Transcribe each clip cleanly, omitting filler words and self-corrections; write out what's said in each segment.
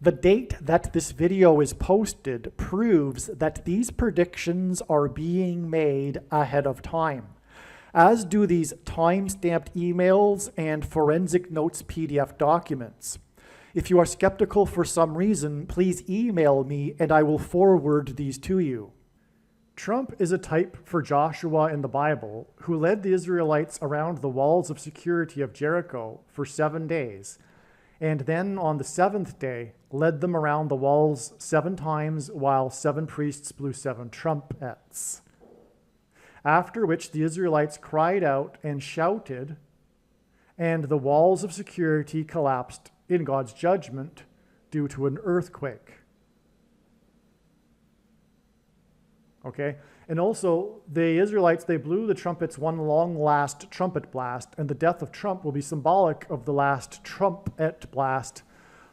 The date that this video is posted proves that these predictions are being made ahead of time, as do these time-stamped emails and forensic notes PDF documents. If you are skeptical for some reason, please email me and I will forward these to you. Trump is a type for Joshua in the Bible, who led the Israelites around the walls of security of Jericho for 7 days, and then on the seventh day led them around the walls 7 times while 7 priests blew 7 trumpets. After which the Israelites cried out and shouted, and the walls of security collapsed in God's judgment due to an earthquake. Okay? And also, the Israelites, they blew the trumpets one long last trumpet blast, and the death of Trump will be symbolic of the last trumpet blast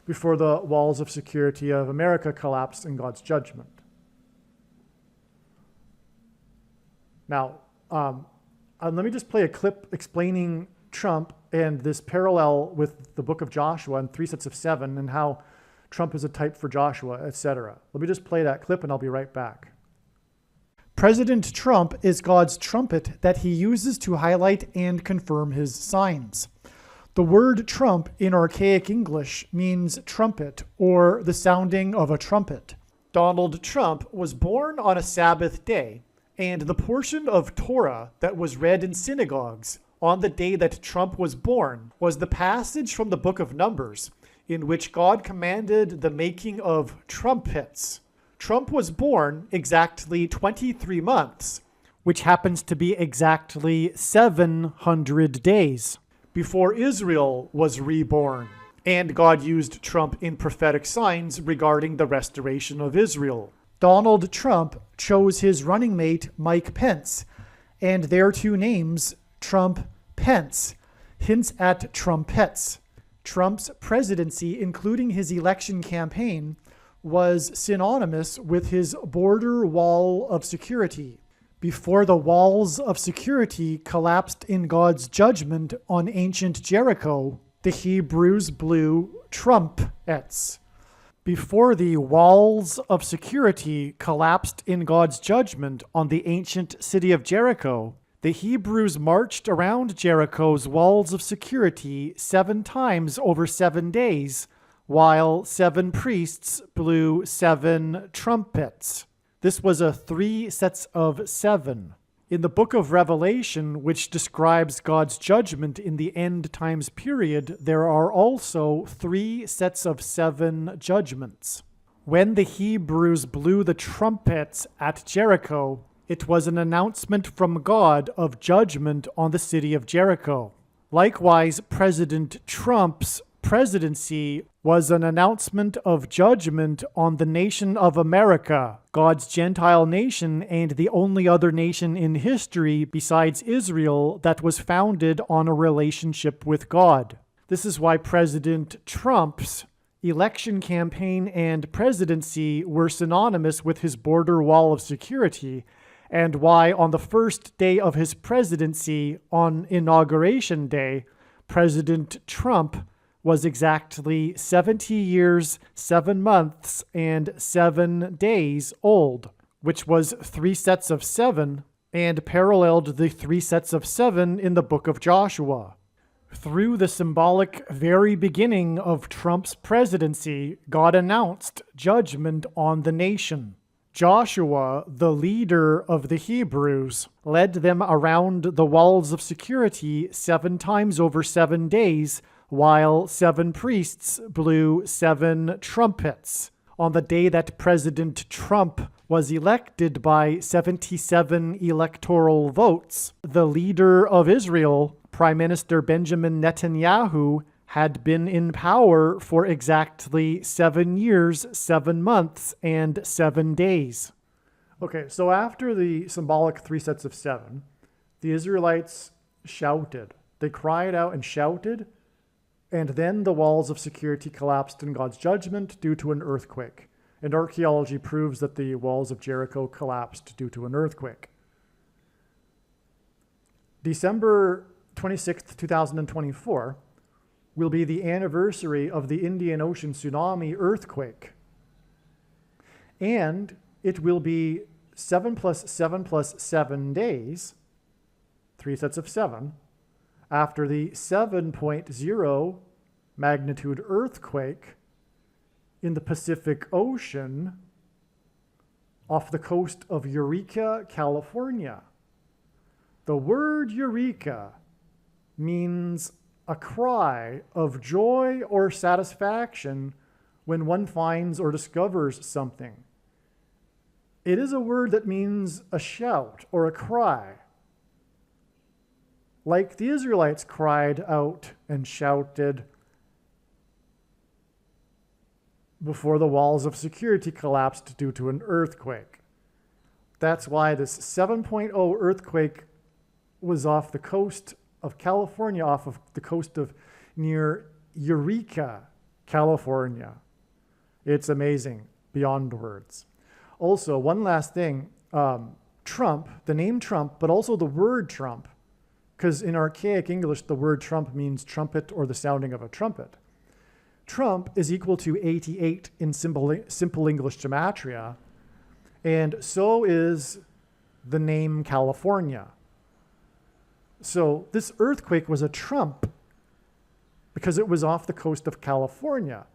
before the walls of security of America collapse in God's judgment. Now, let me just play a clip explaining Trump and this parallel with the book of Joshua and 3 sets of 7 and how Trump is a type for Joshua, etc. Let me just play that clip and I'll be right back. President Trump is God's trumpet that he uses to highlight and confirm his signs. The word trump in archaic English means trumpet or the sounding of a trumpet. Donald Trump was born on a Sabbath day, and the portion of Torah that was read in synagogues on the day that Trump was born was the passage from the book of Numbers, in which God commanded the making of trumpets. Trump was born exactly 23 months, which happens to be exactly 700 days, before Israel was reborn. And God used Trump in prophetic signs regarding the restoration of Israel. Donald Trump chose his running mate, Mike Pence, and their 2 names, Trump-Pence, hints at trumpets. Trump's presidency, including his election campaign, was synonymous with his border wall of security. Before the walls of security collapsed in God's judgment on ancient Jericho, the Hebrews blew trumpets. Before the walls of security collapsed in God's judgment on the ancient city of Jericho, the Hebrews marched around Jericho's walls of security 7 times over 7 days, while 7 priests blew 7 trumpets. This was a 3 sets of 7. In the book of Revelation, which describes God's judgment in the end times period, there are also 3 sets of 7 judgments. When the Hebrews blew the trumpets at Jericho, it was an announcement from God of judgment on the city of Jericho. Likewise, President Trump's presidency was an announcement of judgment on the nation of America, God's Gentile nation and the only other nation in history besides Israel that was founded on a relationship with God. This is why President Trump's election campaign and presidency were synonymous with his border wall of security, and why on the first day of his presidency, on Inauguration Day, President Trump was exactly 70 years, 7 months, and 7 days old, which was 3 sets of 7, and paralleled the 3 sets of 7 in the book of Joshua. Through the symbolic very beginning of Trump's presidency, God announced judgment on the nation. Joshua, the leader of the Hebrews, led them around the walls of security 7 times over 7 days, while 7 priests blew 7 trumpets. On the day that President Trump was elected by 77 electoral votes, the leader of Israel, Prime Minister Benjamin Netanyahu, had been in power for exactly 7 years, 7 months, and 7 days. Okay, so after the symbolic 3 sets of 7, the Israelites shouted. They cried out and shouted, and then the walls of security collapsed in God's judgment due to an earthquake. And archaeology proves that the walls of Jericho collapsed due to an earthquake. December 26th, 2024, will be the anniversary of the Indian Ocean tsunami earthquake. And it will be 7 plus 7 plus 7 days, 3 sets of 7, after the 7.0 magnitude earthquake in the Pacific Ocean off the coast of Eureka, California. The word Eureka means a cry of joy or satisfaction when one finds or discovers something. It is a word that means a shout or a cry. Like the Israelites cried out and shouted before the walls of security collapsed due to an earthquake. That's why this 7.0 earthquake was off the coast of California, off of the coast of near Eureka, California. It's amazing, beyond words. Also, one last thing, Trump, the name Trump, but also the word Trump, because in archaic English, the word Trump means trumpet or the sounding of a trumpet. Trump is equal to 88 in simple English gematria, and so is the name California. So this earthquake was a trump because it was off the coast of California.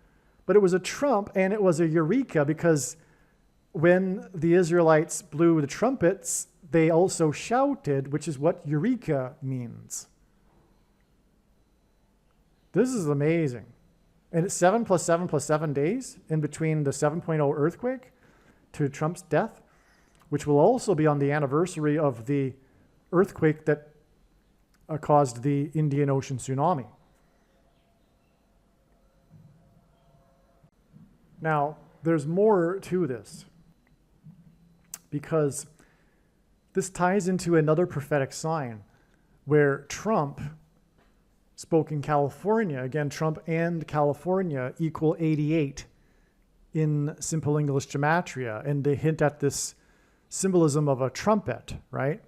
But it was a trump and it was a eureka because when the Israelites blew the trumpets, they also shouted, which is what eureka means. This is amazing. And it's 7 plus 7 plus 7 days in between the 7.0 earthquake to Trump's death, which will also be on the anniversary of the earthquake that caused the Indian Ocean tsunami. Now, there's more to this because this ties into another prophetic sign where Trump spoke in California. Again, Trump and California equal 88 in simple English gematria, and they hint at this symbolism of a trumpet, right?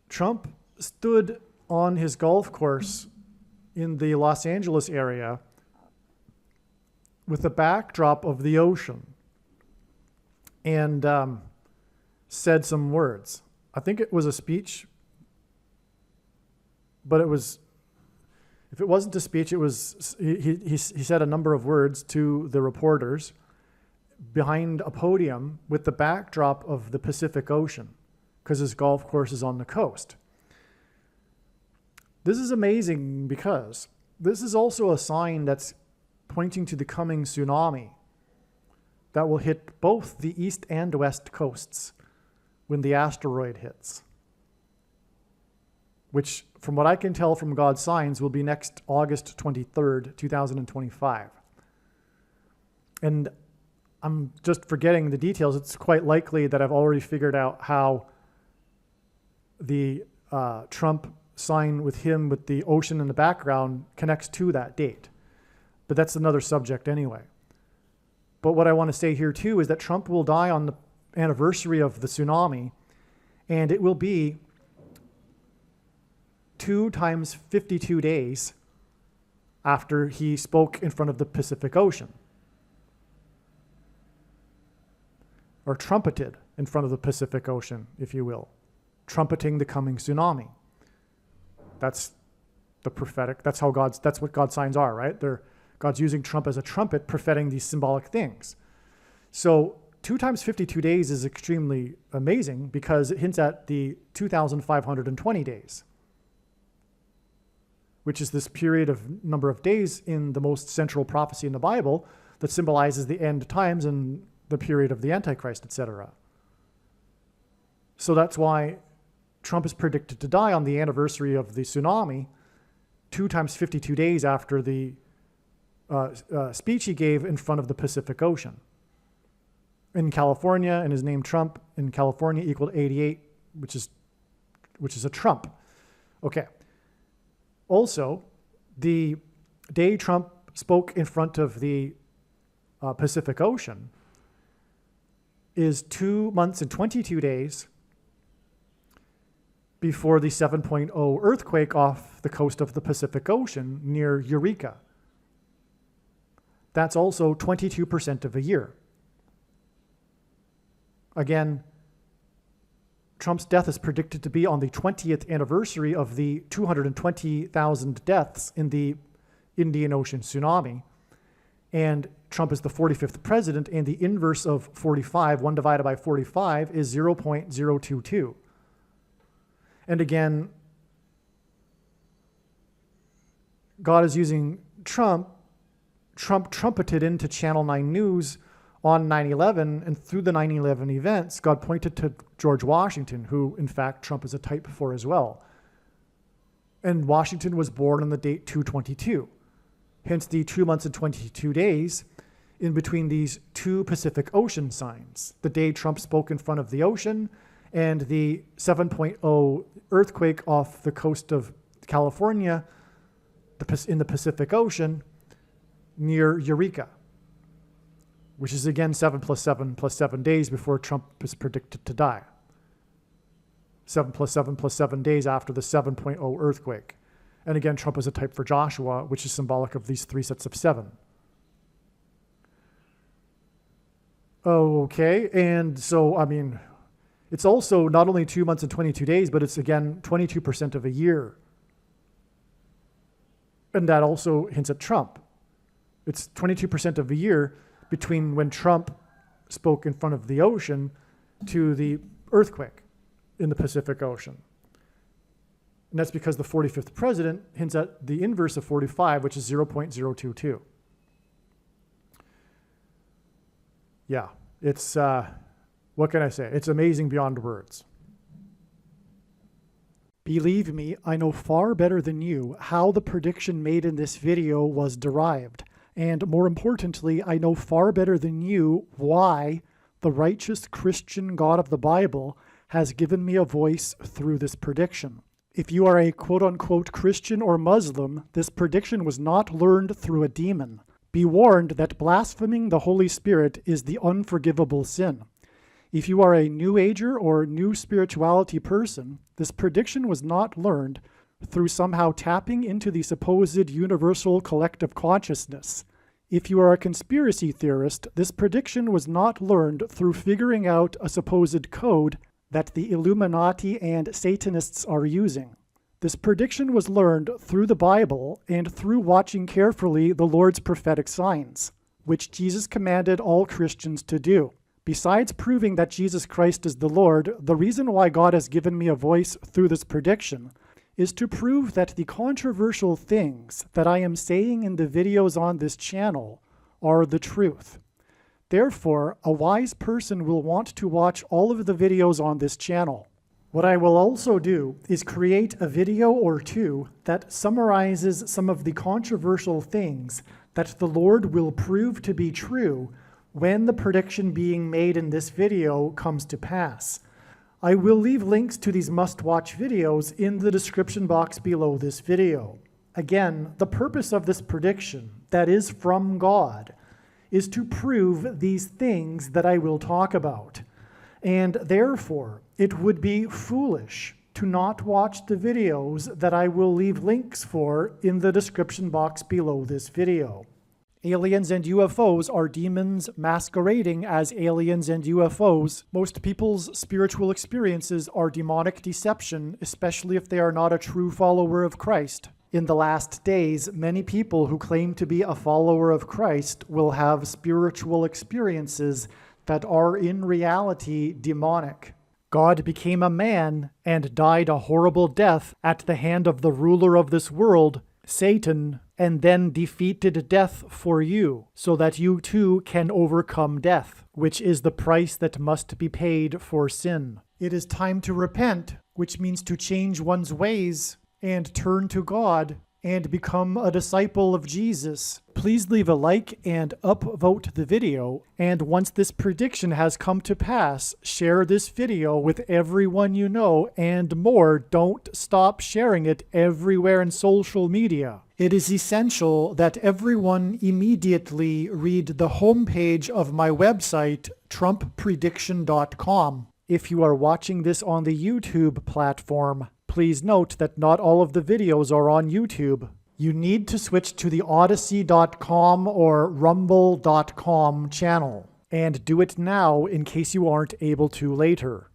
Trump stood on his golf course in the Los Angeles area with the backdrop of the ocean and said some words. I think it was a speech, but if it wasn't a speech, it was he said a number of words to the reporters behind a podium with the backdrop of the Pacific Ocean because his golf course is on the coast. This is amazing because this is also a sign that's pointing to the coming tsunami that will hit both the east and west coasts when the asteroid hits, which, from what I can tell from God's signs, will be next August 23rd, 2025. And I'm just forgetting the details. It's quite likely that I've already figured out how the Trump sign with him with the ocean in the background connects to that date. But that's another subject anyway. But what I want to say here too is that Trump will die on the anniversary of the tsunami, and it will be 2 times 52 days after he spoke in front of the Pacific Ocean, or trumpeted in front of the Pacific Ocean, if you will, trumpeting the coming tsunami. That's the prophetic. That's what God's signs are, right? God's using Trump as a trumpet, propheting these symbolic things. So 2 times 52 days is extremely amazing because it hints at the 2,520 days, which is this period of number of days in the most central prophecy in the Bible that symbolizes the end times and the period of the Antichrist, etc. So that's why Trump is predicted to die on the anniversary of the tsunami, 2 times 52 days after the speech he gave in front of the Pacific Ocean. In California, and his name Trump in California equaled 88, which is a trump. Okay. Also, the day Trump spoke in front of the Pacific Ocean is 2 months and 22 days before the 7.0 earthquake off the coast of the Pacific Ocean near Eureka. That's also 22% of a year. Again, Trump's death is predicted to be on the 20th anniversary of the 220,000 deaths in the Indian Ocean tsunami. And Trump is the 45th president, and the inverse of 45, 1 divided by 45, is 0.022. And again, God is using Trump. Trump trumpeted into Channel 9 News on 9/11, and through the 9/11 events, God pointed to George Washington, who, in fact, Trump is a type for as well. And Washington was born on the date 2/22, hence the 2 months and 22 days in between these two Pacific Ocean signs, the day Trump spoke in front of the ocean and the 7.0 earthquake off the coast of California in the Pacific Ocean near Eureka, which is again 7 + 7 + 7 days before Trump is predicted to die. 7 + 7 + 7 days after the 7.0 earthquake. And again, Trump is a type for Joshua, which is symbolic of these 3 sets of 7. Okay, and so, I mean, it's also not only 2 months and 22 days, but it's again 22% of a year. And that also hints at Trump. It's 22% of a year between when Trump spoke in front of the ocean to the earthquake in the Pacific Ocean. And that's because the 45th president hints at the inverse of 45, which is 0.022. Yeah, it's, what can I say? It's amazing beyond words. Believe me, I know far better than you how the prediction made in this video was derived. And more importantly, I know far better than you why the righteous Christian God of the Bible has given me a voice through this prediction. If you are a quote-unquote Christian or Muslim, this prediction was not learned through a demon. Be warned that blaspheming the Holy Spirit is the unforgivable sin. If you are a New Ager or New Spirituality person, this prediction was not learned through somehow tapping into the supposed universal collective consciousness. If you are a conspiracy theorist, this prediction was not learned through figuring out a supposed code that the Illuminati and Satanists are using. This prediction was learned through the Bible and through watching carefully the Lord's prophetic signs, which Jesus commanded all Christians to do. Besides proving that Jesus Christ is the Lord, the reason why God has given me a voice through this prediction is to prove that the controversial things that I am saying in the videos on this channel are the truth. Therefore, a wise person will want to watch all of the videos on this channel. What I will also do is create a video or two that summarizes some of the controversial things that the Lord will prove to be true when the prediction being made in this video comes to pass. I will leave links to these must-watch videos in the description box below this video. Again, the purpose of this prediction, that is from God, is to prove these things that I will talk about. And therefore, it would be foolish to not watch the videos that I will leave links for in the description box below this video. Aliens and UFOs are demons masquerading as aliens and UFOs. Most people's spiritual experiences are demonic deception, especially if they are not a true follower of Christ. In the last days, many people who claim to be a follower of Christ will have spiritual experiences that are in reality demonic. God became a man and died a horrible death at the hand of the ruler of this world, Satan, and then defeated death for you, so that you too can overcome death, which is the price that must be paid for sin. It is time to repent, which means to change one's ways and turn to God and become a disciple of Jesus. Please leave a like and upvote the video, and once this prediction has come to pass, share this video with everyone you know, and more, don't stop sharing it everywhere in social media. It is essential that everyone immediately read the homepage of my website, TrumpPrediction.com. If you are watching this on the YouTube platform, please note that not all of the videos are on YouTube. You need to switch to the Odyssey.com or Rumble.com channel, and do it now in case you aren't able to later.